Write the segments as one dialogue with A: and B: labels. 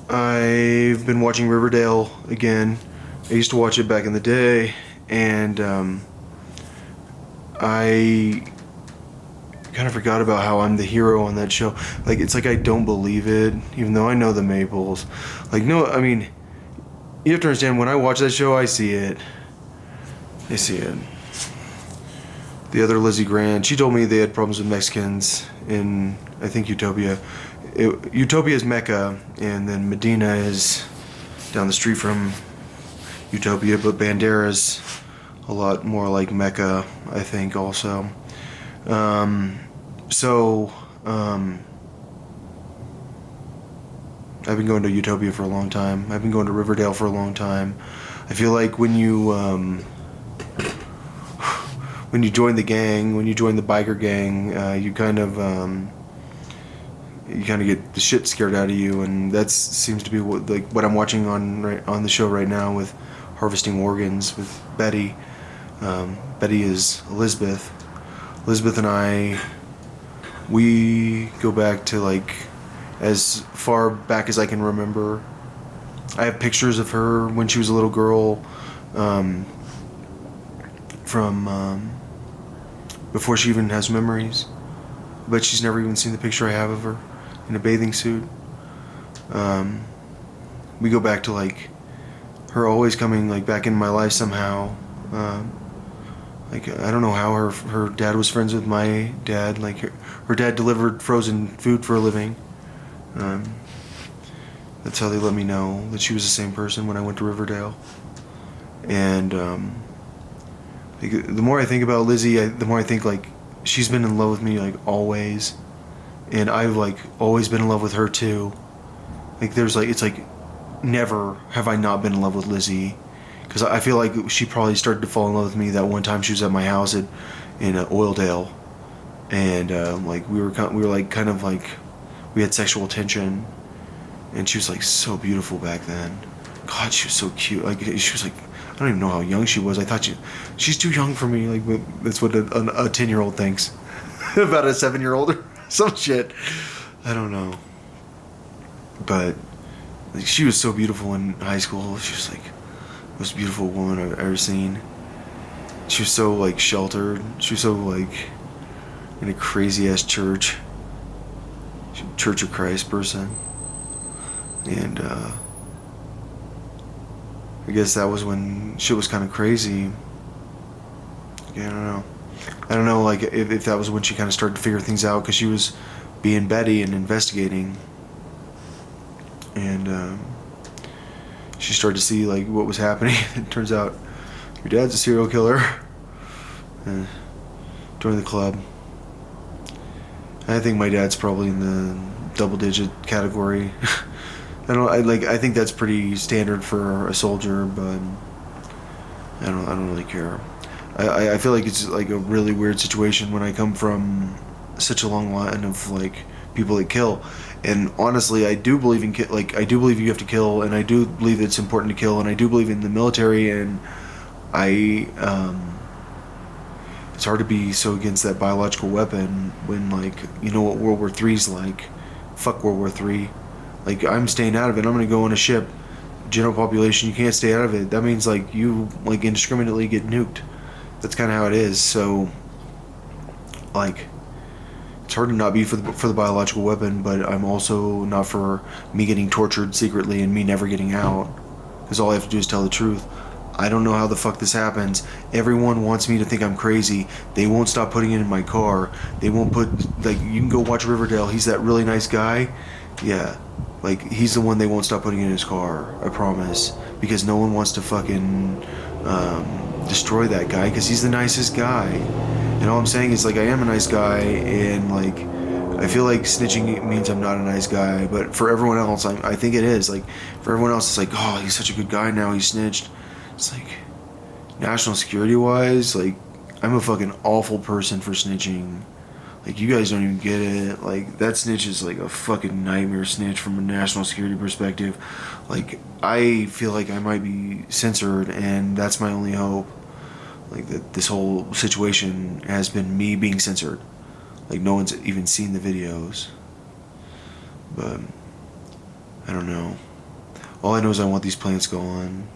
A: I've been watching Riverdale again. I used to watch it back in the day, and I kind of forgot about how I'm the hero on that show. Like, it's like I don't believe it, even though I know the Maples. Like, no, I mean, you have to understand, when I watch that show, I see it. I see it. The other Lizzie Grant, she told me they had problems with Mexicans in, I think, Utopia. Utopia is Mecca, and then Medina is down the street from Utopia, but Bandera's a lot more like Mecca, I think, also. So, I've been going to Utopia for a long time. I've been going to Riverdale for a long time. I feel like when you join the gang, when you join the biker gang, you kind of get the shit scared out of you, and that seems to be what I'm watching on the show right now with Harvesting Organs with Betty. Betty is Elizabeth. Elizabeth and I, we go back to like as far back as I can remember. I have pictures of her when she was a little girl, from before she even has memories. But she's never even seen the picture I have of her in a bathing suit. We go back to like her always coming like back in my life somehow. Like, I don't know how her dad was friends with my dad. Like, her dad delivered frozen food for a living. That's how they let me know that she was the same person when I went to Riverdale. And like, the more I think about Lizzie, the more I think like she's been in love with me like always, and I've like always been in love with her too. Like, it's like never have I not been in love with Lizzie. Because I feel like she probably started to fall in love with me that one time she was at my house in Oildale, and like we were like kind of like we had sexual tension, and she was like so beautiful back then. God, she was so cute. Like, she was like, I don't even know how young she was. I thought she's too young for me. Like, that's what a 10-year-old thinks about a 7-year-old or some shit. I don't know, but like, she was so beautiful in high school. She was like most beautiful woman I've ever seen. She was so like sheltered. She was so like in a crazy ass church of Christ person. And I guess that was when shit was kind of crazy. Yeah, I don't know like if that was when she kind of started to figure things out, because she was being Betty and investigating, and she started to see like what was happening. It turns out your dad's a serial killer. And joined the club. I think my dad's probably in the double-digit category. I think that's pretty standard for a soldier, but I don't really care. I feel like it's like a really weird situation when I come from such a long line of like people that kill. And honestly, I do believe I do believe you have to kill, and I do believe it's important to kill, and I do believe in the military, and it's hard to be so against that biological weapon when, like, you know what World War III's like. Fuck World War III. Like, I'm staying out of it. I'm gonna go on a ship. General population, you can't stay out of it. That means like you like indiscriminately get nuked. That's kind of how it is. So, like, it's hard to not be for the biological weapon, but I'm also not for me getting tortured secretly and me never getting out. Because all I have to do is tell the truth. I don't know how the fuck this happens. Everyone wants me to think I'm crazy. They won't stop putting it in my car. They won't put, like, you can go watch Riverdale. He's that really nice guy. Yeah. Like, he's the one they won't stop putting in his car. I promise. Because no one wants to fucking destroy that guy, because he's the nicest guy. And all I'm saying is, like, I am a nice guy, and, like, I feel like snitching means I'm not a nice guy. But for everyone else, I think it is. Like, for everyone else, it's like, oh, he's such a good guy now, he snitched. It's like, national security wise, like, I'm a fucking awful person for snitching. Like, you guys don't even get it. Like, that snitch is like a fucking nightmare snitch from a national security perspective. Like, I feel like I might be censored, and that's my only hope. Like, that this whole situation has been me being censored. Like, no one's even seen the videos. But I don't know. All I know is I want these plants gone.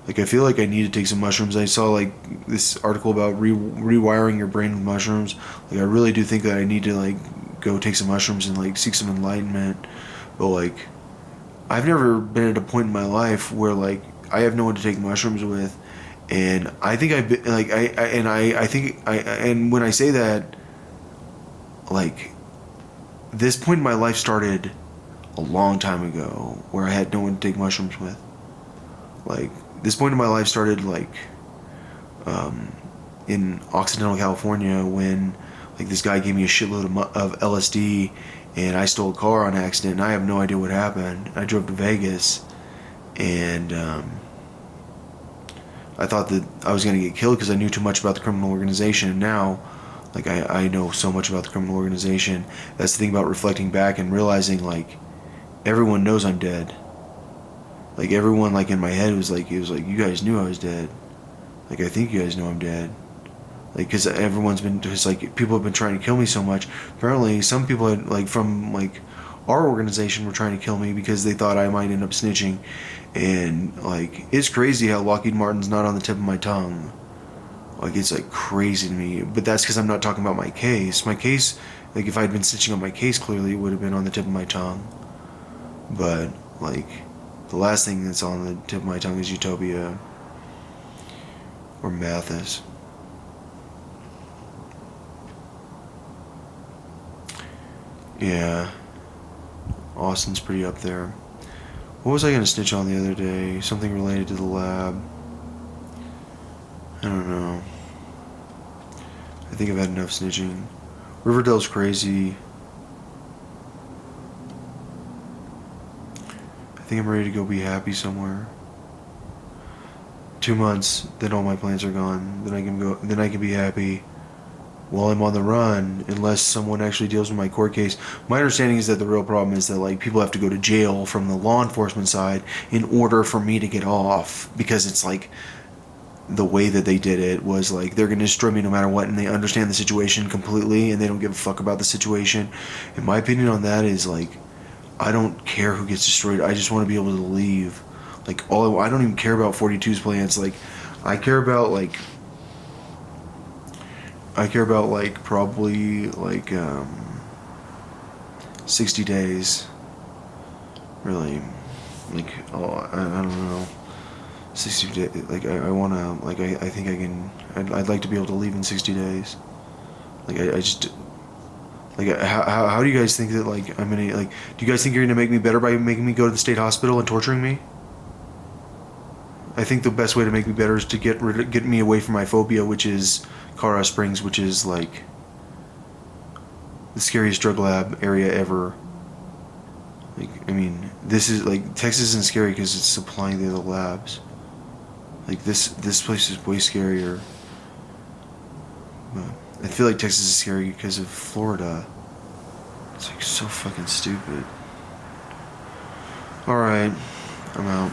A: Like, I feel like I need to take some mushrooms. I saw, like, this article about rewiring your brain with mushrooms. Like, I really do think that I need to, like, go take some mushrooms and, like, seek some enlightenment. But, like, I've never been at a point in my life where, like, I have no one to take mushrooms with. And I think I've been, like, I think, and when I say that, like, this point in my life started a long time ago where I had no one to take mushrooms with. Like, this point in my life started, like, in Occidental California when, like, this guy gave me a shitload of LSD and I stole a car on accident and I have no idea what happened. I drove to Vegas and I thought that I was going to get killed because I knew too much about the criminal organization. And now, like, I know so much about the criminal organization. That's the thing about reflecting back and realizing, like, everyone knows I'm dead. Like, everyone, like, in my head was like, you guys knew I was dead. Like, I think you guys know I'm dead. Like, because everyone's been, just, like, people have been trying to kill me so much. Apparently, some people had, like, from, like, our organization were trying to kill me because they thought I might end up snitching. And, like, it's crazy how Lockheed Martin's not on the tip of my tongue. Like, it's, like, crazy to me. But that's because I'm not talking about my case. My case, like, if I'd been snitching on my case, clearly it would have been on the tip of my tongue. But, like, the last thing that's on the tip of my tongue is Utopia. Or Mathis. Yeah. Austin's pretty up there. What was I gonna snitch on the other day? Something related to the lab. I don't know. I think I've had enough snitching. Riverdale's crazy. I think I'm ready to go be happy somewhere. 2 months, then all my plans are gone. Then I can go. Then I can be happy while I'm on the run, unless someone actually deals with my court case. My understanding is that the real problem is that, like, people have to go to jail from the law enforcement side in order for me to get off, because it's like the way that they did it was like they're going to destroy me no matter what, and they understand the situation completely and they don't give a fuck about the situation. And my opinion on that is, like, I don't care who gets destroyed. I just want to be able to leave. Like, I don't even care about 42's plans. Like, I care about probably, like, 60 days. Really. Like, oh, I don't know. 60 days. Like, I want to, like, I think I can, I'd like to be able to leave in 60 days. Like, I just, like, how do you guys think that, like, I'm gonna, like, do you guys think you're gonna make me better by making me go to the state hospital and torturing me? I think the best way to make me better is to get me away from my phobia, which is Colorado Springs, which is, like, the scariest drug lab area ever. Like, I mean, this is, like, Texas isn't scary because it's supplying the other labs. Like, this place is way scarier. But I feel like Texas is scary because of Florida. It's, like, so fucking stupid. Alright, I'm out.